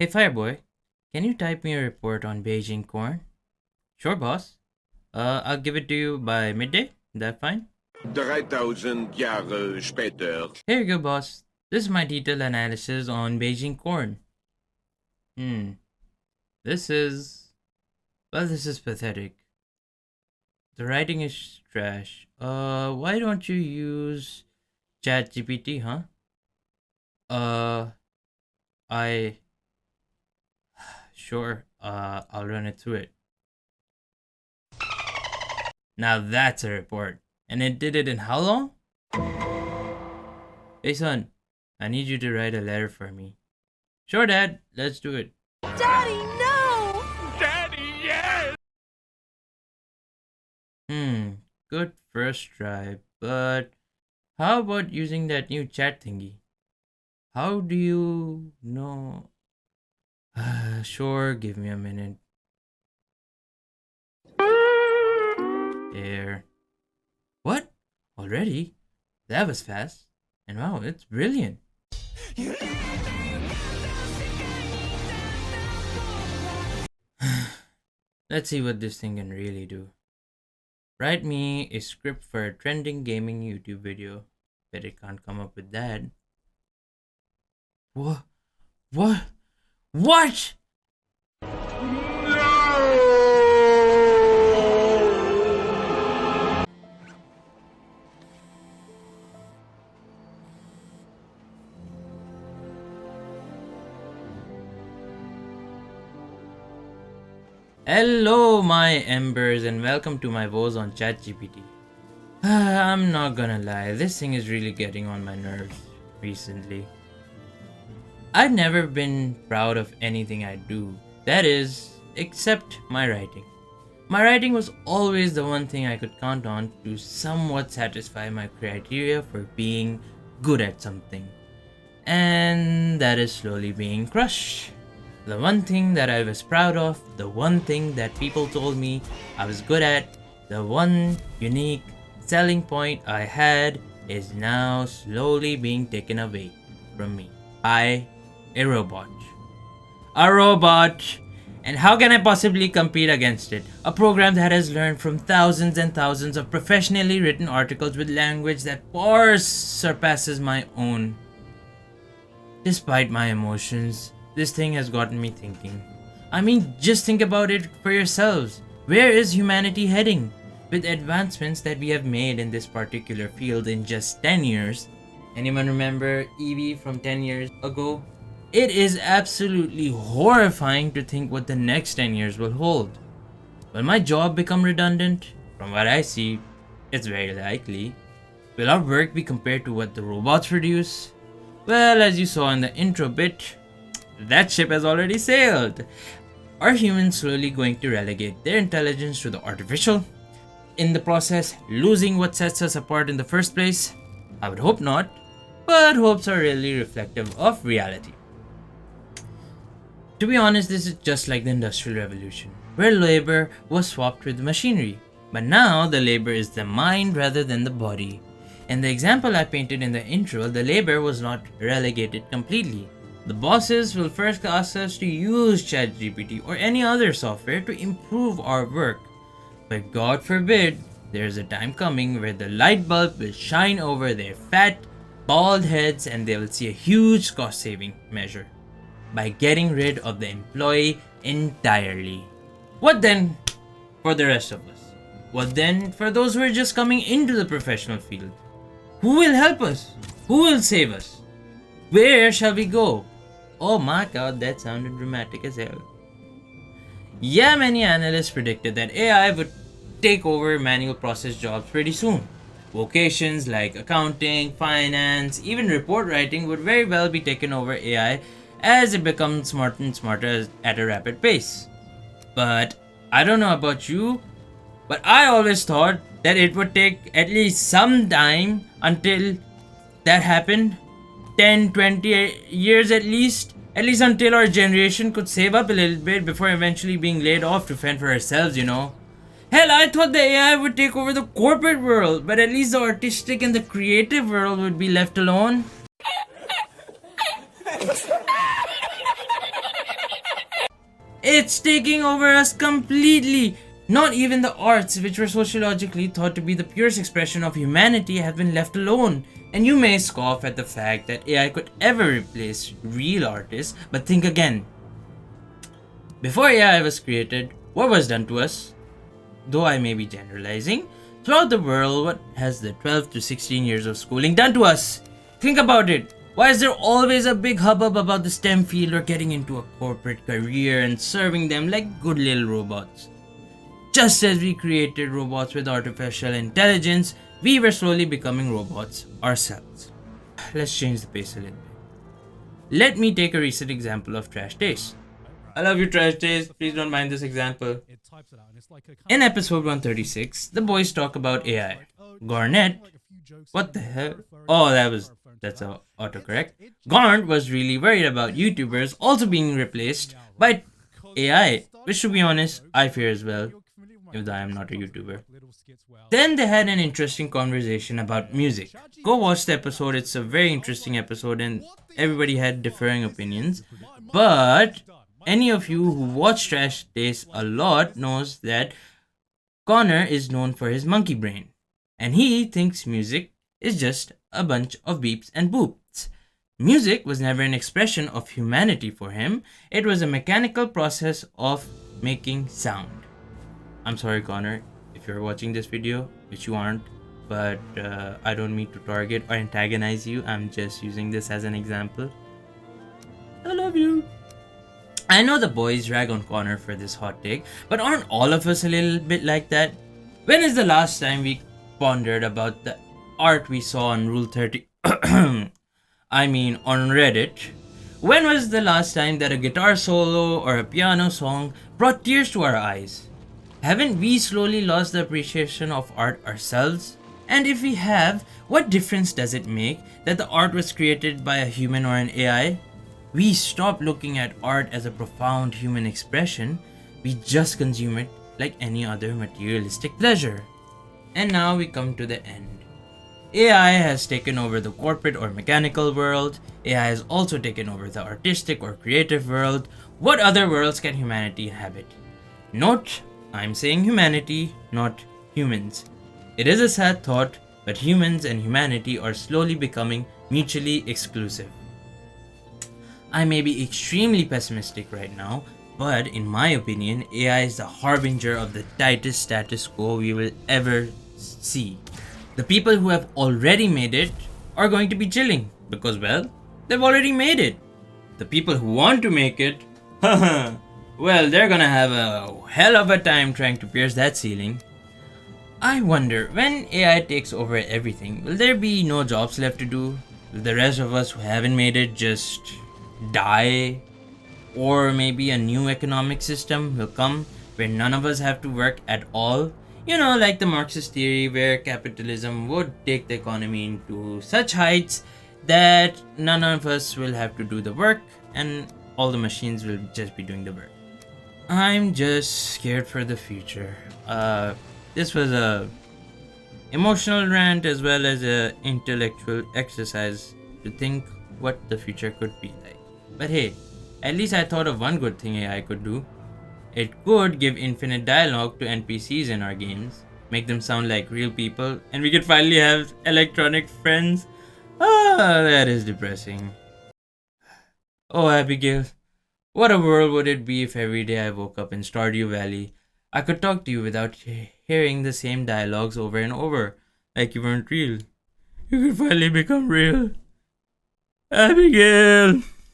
Hey Fireboy, can you type me a report on Beijing corn? Sure, boss. I'll give it to you by midday. Is that fine? 3000 Jahre später. Here you go, boss. This is my detailed analysis on Beijing corn. This is... Well, this is pathetic. The writing is trash. Why don't you use Chat GPT, huh? Uh, I... Sure, I'll run it through it. Now that's a report. And it did it in how long? Hey son, I need you to write a letter for me. Sure, Dad, let's do it. Daddy, no! Daddy, yes! Good first try, but how about using that new chat thingy? How do you know? Sure, give me a minute. There. What? Already? That was fast. And wow, it's brilliant. Let's see what this thing can really do. Write me a script for a trending gaming YouTube video. Bet it can't come up with that. What? What? What? Hello my embers and welcome to my woes on ChatGPT. I'm not gonna lie, this thing is really getting on my nerves recently. I've never been proud of anything I do, that is, except my writing. My writing was always the one thing I could count on to somewhat satisfy my criteria for being good at something. And that is slowly being crushed. The one thing that I was proud of, the one thing that people told me I was good at, the one unique selling point I had is now slowly being taken away from me by a robot. A robot! And how can I possibly compete against it? A program that has learned from thousands and thousands of professionally written articles with language that far surpasses my own. Despite my emotions, this thing has gotten me thinking. I mean, just think about it for yourselves. Where is humanity heading? With advancements that we have made in this particular field in just 10 years. Anyone remember Evie from 10 years ago? It is absolutely horrifying to think what the next 10 years will hold. Will my job become redundant? From what I see, it's very likely. Will our work be compared to what the robots produce? Well, as you saw in the intro bit, that ship has already sailed. Are humans slowly going to relegate their intelligence to the artificial? In the process, losing what sets us apart in the first place? I would hope not, but hopes are really reflective of reality. To be honest, this is just like the Industrial Revolution, where labor was swapped with machinery. But now the labor is the mind rather than the body. In the example I painted in the intro, the labor was not relegated completely. The bosses will first ask us to use ChatGPT or any other software to improve our work. But God forbid, there is a time coming where the light bulb will shine over their fat, bald heads and they will see a huge cost saving measure by getting rid of the employee entirely. What then for the rest of us? What then for those who are just coming into the professional field? Who will help us? Who will save us? Where shall we go? Oh my god, that sounded dramatic as hell. Yeah, many analysts predicted that AI would take over manual process jobs pretty soon. Vocations like accounting, finance, even report writing would very well be taken over AI as it becomes smarter and smarter at a rapid pace. But I don't know about you, but I always thought that it would take at least some time until that happened. 10, 20 years at least until our generation could save up a little bit before eventually being laid off to fend for ourselves, you know. Hell, I thought the AI would take over the corporate world, but at least the artistic and the creative world would be left alone. It's taking over us completely. Not even the arts, which were sociologically thought to be the purest expression of humanity, have been left alone. And you may scoff at the fact that AI could ever replace real artists, but think again. Before AI was created, what was done to us? Though I may be generalizing, throughout the world, what has the 12 to 16 years of schooling done to us? Think about it. Why is there always a big hubbub about the STEM field or getting into a corporate career and serving them like good little robots? Just as we created robots with artificial intelligence, we were slowly becoming robots ourselves. Let's change the pace a little bit. Let me take a recent example of trash taste. I love you, trash taste. Please don't mind this example. In episode 136, the boys talk about AI. Garnet, what the hell? Oh, that's a autocorrect. Garnet was really worried about YouTubers also being replaced by AI, which to be honest, I fear as well, if I am not a YouTuber. Then they had an interesting conversation about music. Go watch the episode, it's a very interesting episode, and everybody had differing opinions. But any of you who watch Trash Taste a lot knows that Connor is known for his monkey brain, and he thinks music is just a bunch of beeps and boops. Music was never an expression of humanity for him, it was a mechanical process of making sound. I'm sorry, Connor, if you're watching this video, which you aren't, but I don't mean to target or antagonize you, I'm just using this as an example. I love you. I know the boys rag on Connor for this hot take, but aren't all of us a little bit like that? When is the last time we pondered about the art we saw on Rule 30? I mean, on Reddit. When was the last time that a guitar solo or a piano song brought tears to our eyes? Haven't we slowly lost the appreciation of art ourselves? And if we have, what difference does it make that the art was created by a human or an AI? We stop looking at art as a profound human expression, we just consume it like any other materialistic pleasure. And now we come to the end. AI has taken over the corporate or mechanical world, AI has also taken over the artistic or creative world. What other worlds can humanity inhabit? Note, I'm saying humanity, not humans. It is a sad thought, but humans and humanity are slowly becoming mutually exclusive. I may be extremely pessimistic right now, but in my opinion, AI is the harbinger of the tightest status quo we will ever see. The people who have already made it are going to be chilling because, well, they've already made it. The people who want to make it, well, they're gonna have a hell of a time trying to pierce that ceiling. I wonder, when AI takes over everything, will there be no jobs left to do? Will the rest of us who haven't made it just die? Or maybe a new economic system will come where none of us have to work at all? You know, like the Marxist theory where capitalism would take the economy into such heights that none of us will have to do the work and all the machines will just be doing the work. I'm just scared for the future. This was a emotional rant as well as a intellectual exercise to think what the future could be like. But hey, at least I thought of one good thing AI could do. It could give infinite dialogue to NPCs in our games, make them sound like real people, and we could finally have electronic friends. Ah, that is depressing. Oh, Abigail, what a world would it be if every day I woke up in Stardew Valley, I could talk to you without hearing the same dialogues over and over, like you weren't real. You could finally become real. Abigail!